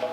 So,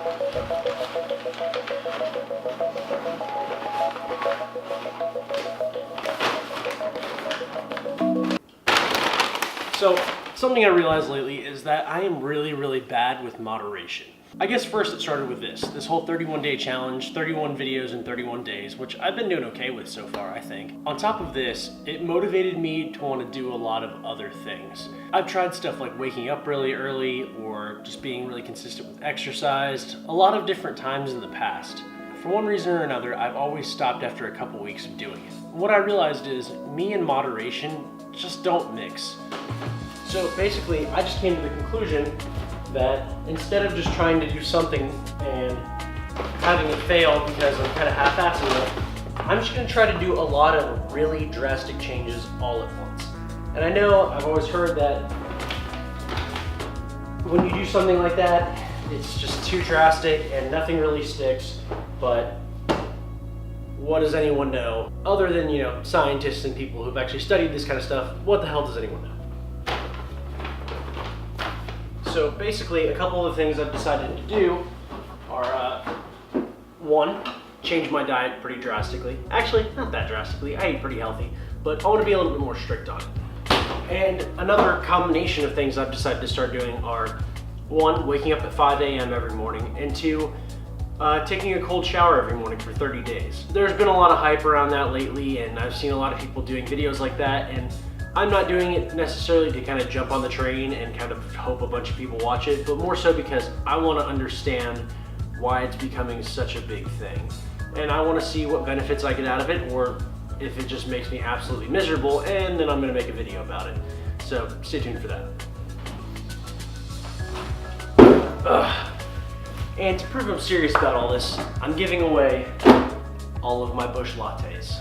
something I realized lately is that I am really bad with moderation. I guess first it started with this whole 31-day challenge, 31 videos in 31 days, which I've been doing okay with so far, I think. On top of this, it motivated me to want to do a lot of other things. I've tried stuff like waking up really early or just being really consistent with exercise a lot of different times in the past. For one reason or another, I've always stopped after a couple weeks of doing it. What I realized is me and moderation just don't mix. So basically, I just came to the conclusion that instead of just trying to do something and having it fail because I'm kind of half-assing it, I'm just going to try to do a lot of really drastic changes all at once. And I know I've always heard that when you do something like that, it's just too drastic and nothing really sticks, but what does anyone know? Other than, scientists and people who've actually studied this kind of stuff, what the hell does anyone know? So basically, a couple of the things I've decided to do are, one, change my diet pretty drastically. Actually, not that drastically, I eat pretty healthy, but I want to be a little bit more strict on it. And another combination of things I've decided to start doing are, one, waking up at 5 a.m. every morning, and two, taking a cold shower every morning for 30 days. There's been a lot of hype around that lately, and I've seen a lot of people doing videos like that, and I'm not doing it necessarily to kind of jump on the train and kind of hope a bunch of people watch it, but more so because I want to understand why it's becoming such a big thing. And I want to see what benefits I get out of it, or if it just makes me absolutely miserable, and then I'm going to make a video about it. So stay tuned for that. And to prove I'm serious about all this, I'm giving away all of my Bush lattes.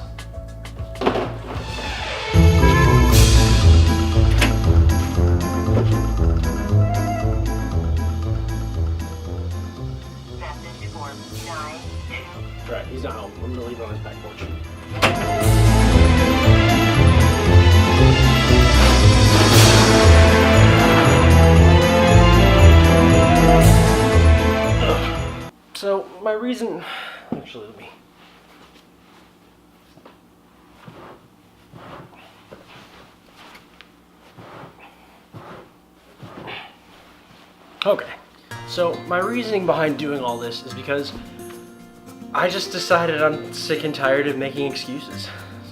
Right, he's not home. I'm gonna leave it on his back porch. So my reason, actually let me. Okay, so my reasoning behind doing all this is because I just decided I'm sick and tired of making excuses.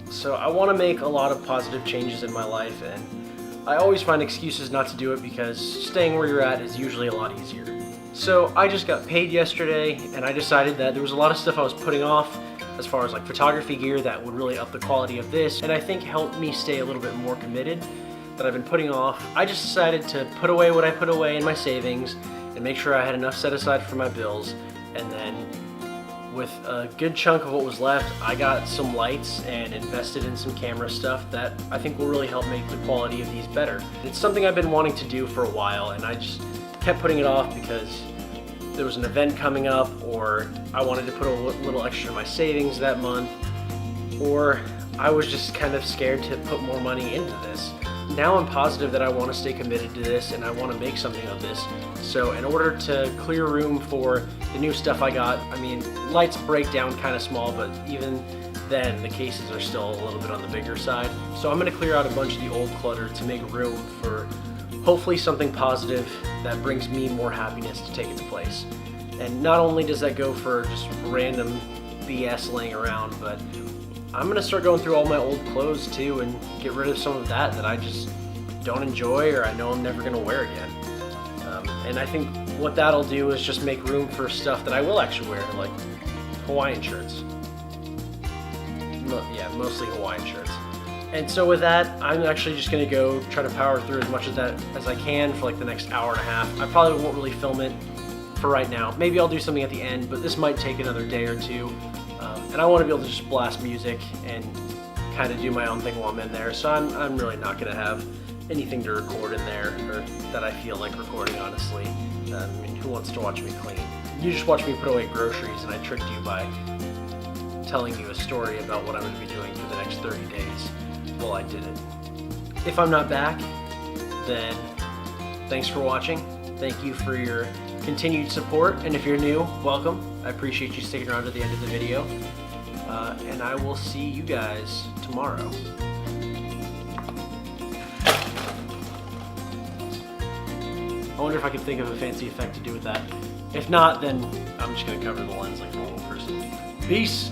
So I want to make a lot of positive changes in my life, and I always find excuses not to do it because staying where you're at is usually a lot easier. So I just got paid yesterday, and I decided that there was a lot of stuff I was putting off as far as like photography gear that would really up the quality of this, and I think help me stay a little bit more committed, that I've been putting off. I just decided to put away what I put away in my savings and make sure I had enough set aside for my bills, and then with a good chunk of what was left, I got some lights and invested in some camera stuff that I think will really help make the quality of these better. It's something I've been wanting to do for a while, and I just kept putting it off because there was an event coming up, or I wanted to put a little extra in my savings that month, or I was just kind of scared to put more money into this. Now I'm positive that I want to stay committed to this and I want to make something of this. So in order to clear room for the new stuff I got, I mean, lights break down kind of small, but even then the cases are still a little bit on the bigger side. So I'm going to clear out a bunch of the old clutter to make room for hopefully something positive that brings me more happiness to take its place. And not only does that go for just random BS laying around, but I'm going to start going through all my old clothes too and get rid of some of that I just don't enjoy or I know I'm never going to wear again. And I think what that'll do is just make room for stuff that I will actually wear, like Hawaiian shirts. Yeah, mostly Hawaiian shirts. And so with that, I'm actually just going to go try to power through as much of that as I can for like the next hour and a half. I probably won't really film it for right now. Maybe I'll do something at the end, but this might take another day or two. And I want to be able to just blast music and kind of do my own thing while I'm in there. So I'm really not going to have anything to record in there, or that I feel like recording, honestly. I mean, who wants to watch me clean? You just watch me put away groceries, and I tricked you by telling you a story about what I'm going to be doing for the next 30 days. Well, I did it. If I'm not back, then thanks for watching. Thank you for your continued support, and if you're new, welcome. I appreciate you sticking around to the end of the video, and I will see you guys tomorrow. I wonder if I can think of a fancy effect to do with that. If not, then I'm just gonna cover the lens like a normal person. Peace!